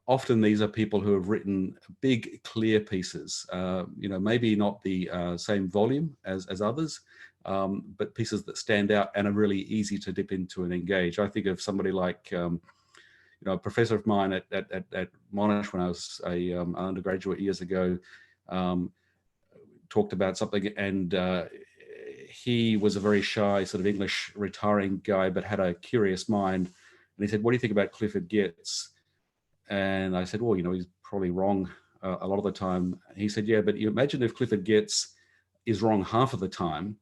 Speaker 4: Often these are people who have written big, clear pieces, maybe not the same volume as others, but pieces that stand out and are really easy to dip into and engage. I think of somebody like, a professor of mine at Monash when I was an undergraduate years ago, talked about something, and he was a very shy sort of English retiring guy, but had a curious mind. And he said, "What do you think about Clifford Geertz?" And I said, "Well, he's probably wrong a lot of the time." He said, "Yeah, but you imagine if Clifford Geertz is wrong half of the time,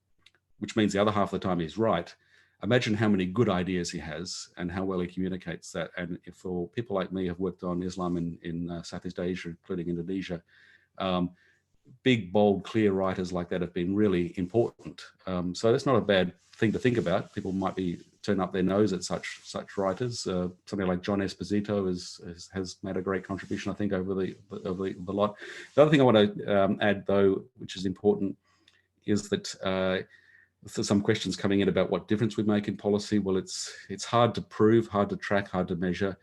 Speaker 4: which means the other half of the time he's right. Imagine how many good ideas he has and how well he communicates that." And if for people like me who've worked on Islam in Southeast Asia, including Indonesia, big, bold, clear writers like that have been really important. So that's not a bad thing to think about. People might be turn up their nose at such writers. Something like John Esposito has made a great contribution, I think, over the lot. The other thing I want to add, though, which is important, is that there's some questions coming in about what difference we make in policy. Well, it's hard to prove, hard to track, hard to measure.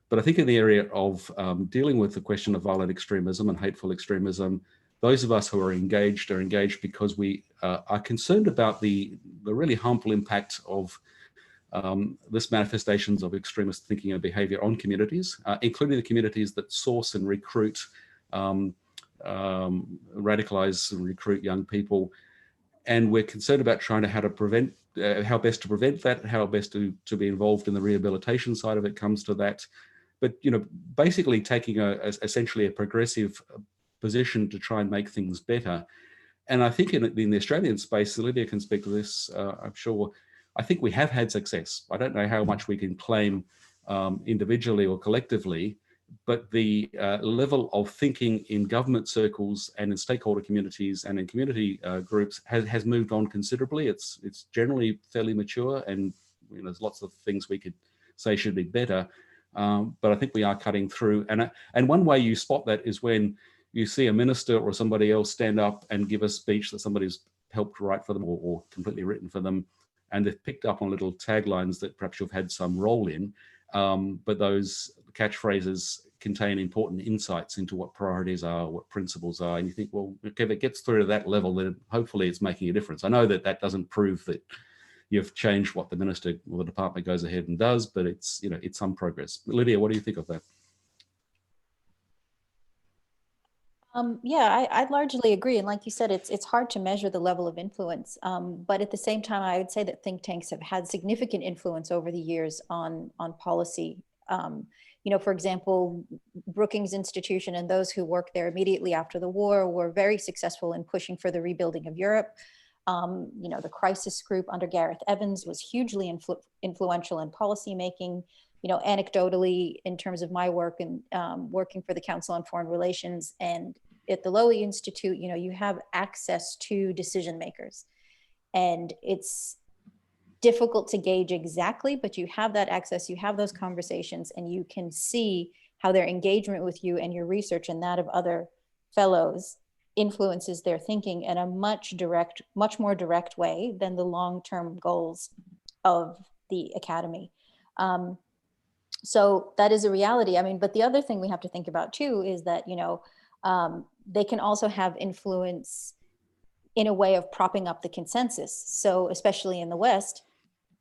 Speaker 4: But I think in the area of dealing with the question of violent extremism and hateful extremism, those of us who are engaged because we are concerned about the really harmful impact of this manifestations of extremist thinking and behavior on communities, including the communities that source and recruit, radicalize and recruit young people. And we're concerned about how best to prevent that, how best to be involved in the rehabilitation side of it comes to that. But, basically taking essentially a progressive position to try and make things better. And I think in the Australian space, Olivia can speak to this, I'm sure. I think we have had success. I don't know how much we can claim individually or collectively, but the level of thinking in government circles and in stakeholder communities and in community groups has moved on considerably. It's generally fairly mature, and there's lots of things we could say should be better. But I think we are cutting through. And one way you spot that is when you see a minister or somebody else stand up and give a speech that somebody's helped write for them or completely written for them, and they've picked up on little taglines that perhaps you've had some role in, but those catchphrases contain important insights into what priorities are, what principles are, and you think, well, okay, if it gets through to that level, then hopefully it's making a difference. I know that doesn't prove that you've changed what the minister or the department goes ahead and does, but it's some progress. Lydia, what do you think of that?
Speaker 2: Yeah, I largely agree. And like you said, it's hard to measure the level of influence. But at the same time, I would say that think tanks have had significant influence over the years on policy. For example, Brookings Institution and those who worked there immediately after the war were very successful in pushing for the rebuilding of Europe. The crisis group under Gareth Evans was hugely influential in policymaking. Anecdotally, in terms of my work and working for the Council on Foreign Relations and at the Lowey Institute, you have access to decision makers, and it's difficult to gauge exactly, but you have that access, you have those conversations, and you can see how their engagement with you and your research and that of other fellows influences their thinking in a much more direct way than the long-term goals of the academy. So that is a reality. But the other thing we have to think about too is that, they can also have influence in a way of propping up the consensus. So especially in the West,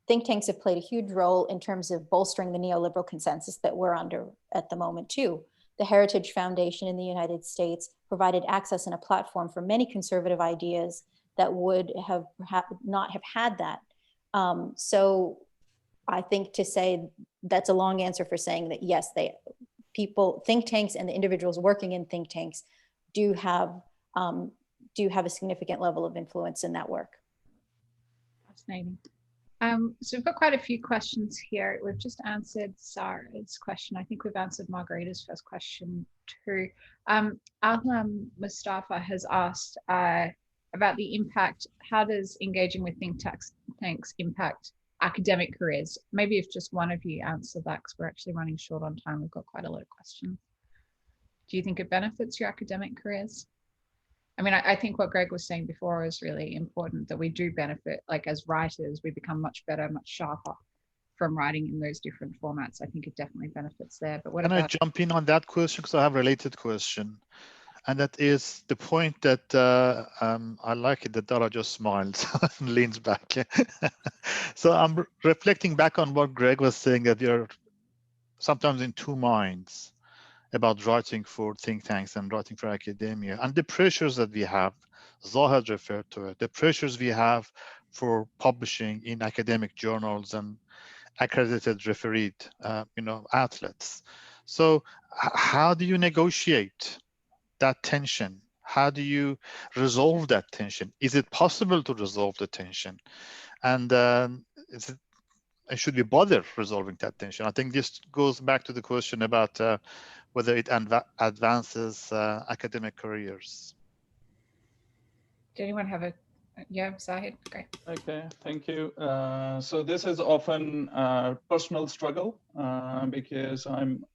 Speaker 2: think tanks have played a huge role in terms of bolstering the neoliberal consensus that we're under at the moment too. The Heritage Foundation in the United States provided access and a platform for many conservative ideas that would have perhaps not have had that. So I think to say that's a long answer for saying that yes, think tanks and the individuals working in think tanks do have a significant level of influence in that work.
Speaker 1: Fascinating. So we've got quite a few questions here. We've just answered Sarah's question. I think we've answered Margarita's first question too. Alham Mustafa has asked about the impact. How does engaging with think tanks impact academic careers? Maybe if just one of you answer that, because we're actually running short on time. We've got quite a lot of questions. Do you think it benefits your academic careers? I think what Greg was saying before is really important, that we do benefit, like as writers, we become much better, much sharper from writing in those different formats. I think it definitely benefits there. But what
Speaker 5: Can I jump in on that question? Because I have a related question. And that is the point that I like it that Dara just smiles and leans back. So I'm reflecting back on what Greg was saying, that you're sometimes in two minds about writing for think tanks and writing for academia, and the pressures that we have. Zahid referred to it, the pressures we have for publishing in academic journals and accredited refereed outlets. So how do you negotiate that tension? How do you resolve that tension? Is it possible to resolve the tension? And should we bother resolving that tension? I think this goes back to the question about whether it advances academic careers.
Speaker 1: Did anyone have a, yeah, Zahid? Great.
Speaker 3: Okay, thank you. So this is often a personal struggle because I'm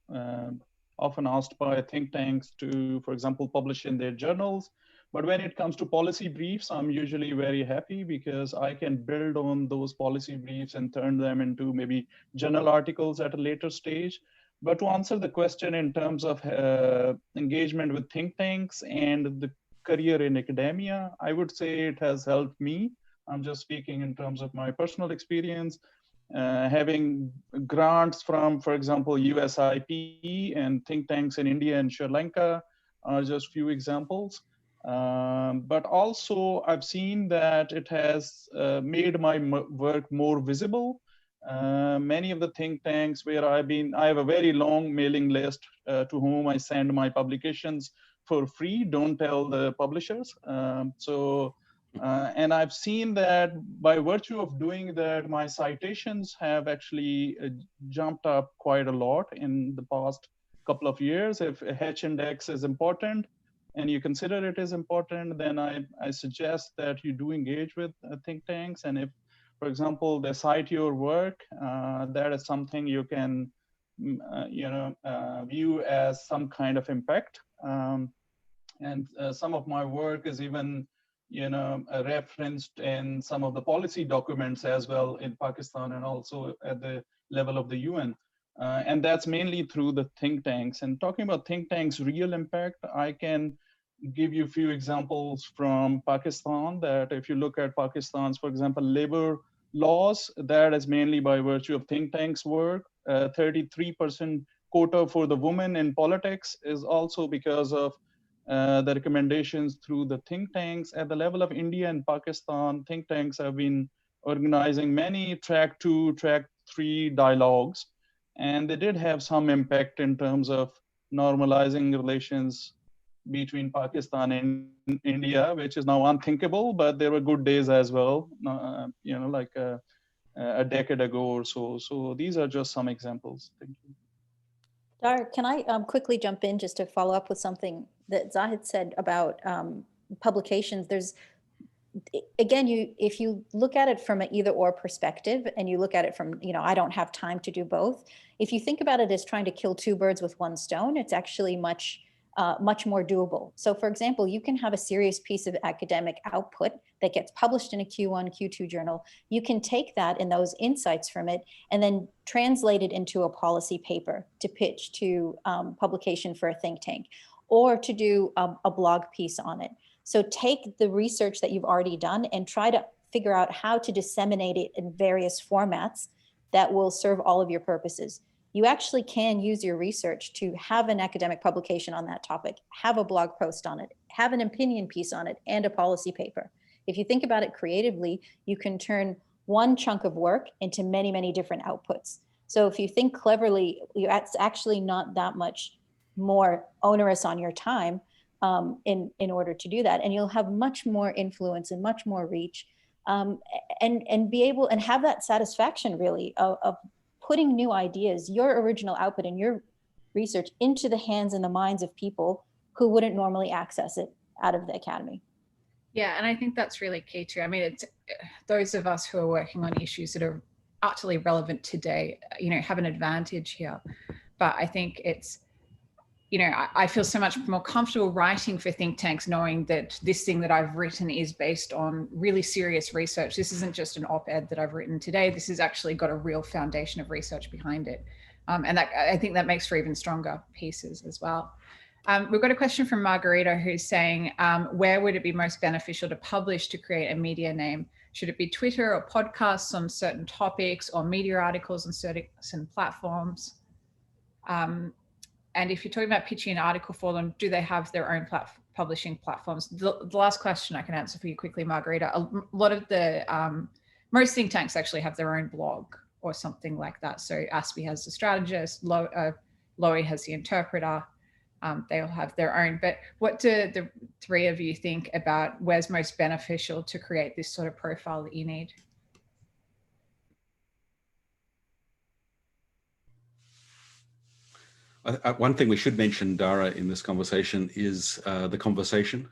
Speaker 3: often asked by think tanks to, for example, publish in their journals. But when it comes to policy briefs, I'm usually very happy because I can build on those policy briefs and turn them into maybe journal articles at a later stage. But to answer the question in terms of engagement with think tanks and the career in academia, I would say it has helped me. I'm just speaking in terms of my personal experience. Having grants from, for example, USIP and think tanks in India and Sri Lanka are just few examples. But also I've seen that it has made my work more visible. Many of the think tanks where I have a very long mailing list to whom I send my publications for free, don't tell the publishers. And I've seen that by virtue of doing that, my citations have actually jumped up quite a lot in the past couple of years. If a H index is important and you consider it is important, then I suggest that you do engage with think tanks. And if, for example, they cite your work, that is something you can view as some kind of impact. And some of my work is even referenced in some of the policy documents as well in Pakistan and also at the level of the UN. And that's mainly through the think tanks. And talking about think tanks' real impact, I can give you a few examples from Pakistan that if you look at Pakistan's, for example, labor laws, that is mainly by virtue of think tanks' work. 33% quota for the women in politics is also because of the recommendations through the think tanks. At the level of India and Pakistan, think tanks have been organizing many track 2, track 3 dialogues, and they did have some impact in terms of normalizing relations between Pakistan and India, which is now unthinkable, but there were good days as well, like a decade ago or so. So these are just some examples. Thank you.
Speaker 2: Dara, can I quickly jump in just to follow up with something that Zahid said about publications? There's, again, if you look at it from an either or perspective and you look at it from, I don't have time to do both. If you think about it as trying to kill two birds with one stone, it's actually much more doable. So for example, you can have a serious piece of academic output that gets published in a Q1, Q2 journal. You can take that and those insights from it and then translate it into a policy paper to pitch to publication for a think tank or to do a blog piece on it. So take the research that you've already done and try to figure out how to disseminate it in various formats that will serve all of your purposes. You actually can use your research to have an academic publication on that topic, have a blog post on it, have an opinion piece on it, and a policy paper. If you think about it creatively, you can turn one chunk of work into many, many different outputs. So if you think cleverly, it's actually not that much more onerous on your time in order to do that. And you'll have much more influence and much more reach and be able and have that satisfaction really of putting new ideas, your original output and your research into the hands and the minds of people who wouldn't normally access it out of the academy.
Speaker 1: Yeah, and I think that's really key too. I mean, it's those of us who are working on issues that are utterly relevant today, have an advantage here. But I think it's, I feel so much more comfortable writing for think tanks knowing that this thing that I've written is based on really serious research. This isn't just an op-ed that I've written today. This has actually got a real foundation of research behind it. And that, I think that makes for even stronger pieces as well. We've got a question from Margarita who's saying, where would it be most beneficial to publish to create a media name? Should it be Twitter or podcasts on certain topics or media articles on certain platforms? And if you're talking about pitching an article for them, do they have their own publishing platforms? The last question I can answer for you quickly, Margarita. A lot of the, most think tanks actually have their own blog or something like that. So ASPI has the strategist, Lowy has the interpreter. They all have their own. But what do the three of you think about where's most beneficial to create this sort of profile that you need?
Speaker 4: One thing we should mention, Dara, in this conversation is the conversation.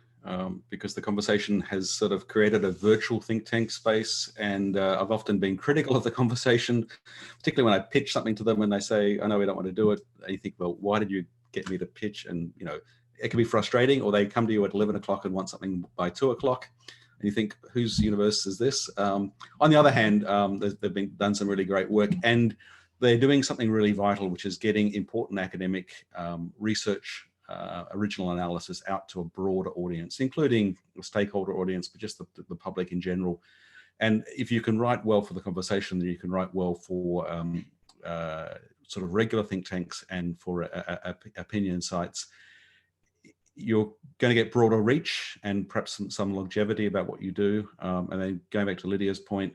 Speaker 4: because the conversation has sort of created a virtual think tank space. And I've often been critical of the conversation, particularly when I pitch something to them and they say, "Oh no, we don't want to do it." And you think, well, why did you get me to pitch? And, you know, it can be frustrating, or they come to you at 11 o'clock and want something by 2 o'clock. And you think, whose universe is this? On the other hand, they've done some really great work, and they're doing something really vital, which is getting important academic research, original analysis out to a broader audience, including the stakeholder audience, but just the public in general. And if you can write well for the conversation, then you can write well for sort of regular think tanks and for opinion sites. You're going to get broader reach and perhaps some longevity about what you do. And then going back to Lydia's point,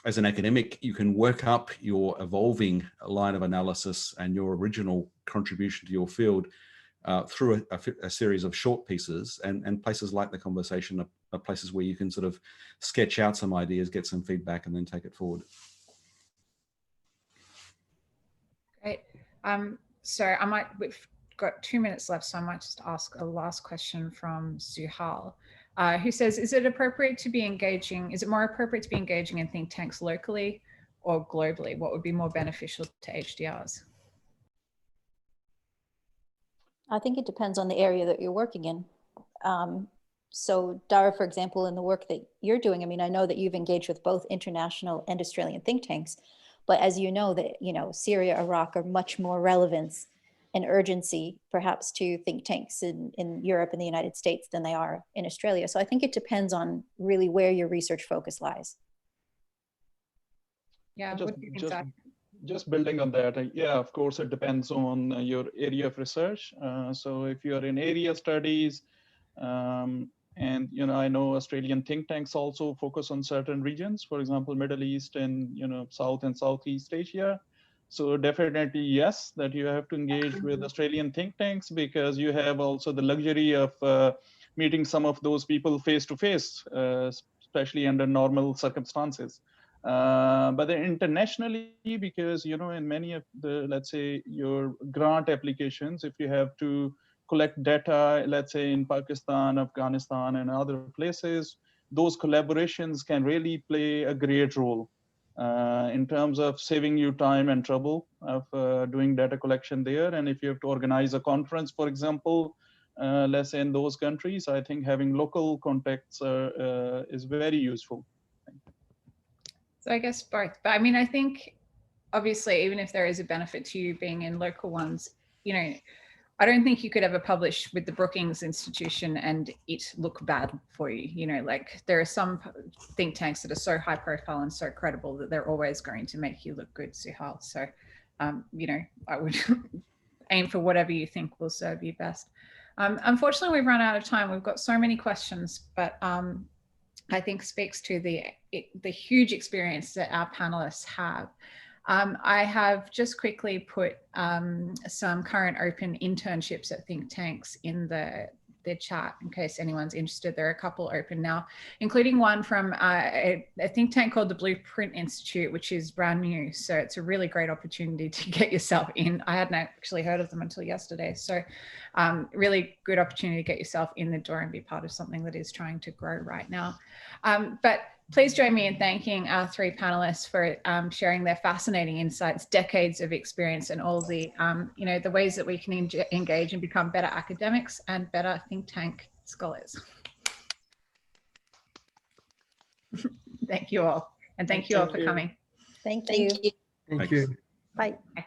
Speaker 4: as an academic, you can work up your evolving line of analysis and your original contribution to your field through a series of short pieces, and places like the conversation are places where you can sort of sketch out some ideas, get some feedback, and then take it forward.
Speaker 1: Great. So we've got 2 minutes left, so I might just ask a last question from Suhal, who says, is it more appropriate to be engaging in think tanks locally or globally? What would be more beneficial to HDRs?
Speaker 2: I think it depends on the area that you're working in. So Dara, for example, in the work that you're doing, I mean, I know that you've engaged with both international and Australian think tanks, but as you know, that, you know, Syria, Iraq are much more relevance and urgency perhaps to think tanks in Europe and the United States than they are in Australia. So I think it depends on really where your research focus lies.
Speaker 1: Yeah,
Speaker 3: just building on that, yeah, of course, it depends on your area of research. So if you're in area studies, and, you know, I know Australian think tanks also focus on certain regions, for example, Middle East and, you know, South and Southeast Asia. So definitely, yes, that you have to engage with Australian think tanks, because you have also the luxury of meeting some of those people face to face, especially under normal circumstances. But then internationally, because, you know, in many of the, let's say, your grant applications, if you have to collect data, let's say in Pakistan, Afghanistan, and other places, those collaborations can really play a great role in terms of saving you time and trouble of doing data collection there. And if you have to organize a conference, for example, let's say in those countries, I think having local contacts is very useful.
Speaker 1: So I guess both, but I mean, I think obviously, even if there is a benefit to you being in local ones, you know, I don't think you could ever publish with the Brookings Institution and it look bad for you. You know, like there are some think tanks that are so high profile and so credible that they're always going to make you look good, Suhal. So, you know, I would aim for whatever you think will serve you best. Unfortunately, we've run out of time. We've got so many questions, but I think speaks to the huge experience that our panelists have. I have just quickly put some current open internships at think tanks in the chat in case anyone's interested. There are a couple open now, including one from a think tank called the Blueprint Institute, which is brand new. So it's a really great opportunity to get yourself in. I hadn't actually heard of them until yesterday. So really good opportunity to get yourself in the door and be part of something that is trying to grow right now. But please join me in thanking our three panelists for sharing their fascinating insights, decades of experience, and all the, you know, the ways that we can engage and become better academics and better think tank scholars. Thank you all. And thank you all for coming.
Speaker 2: Thank you.
Speaker 6: Thank you.
Speaker 2: Bye.
Speaker 1: Bye.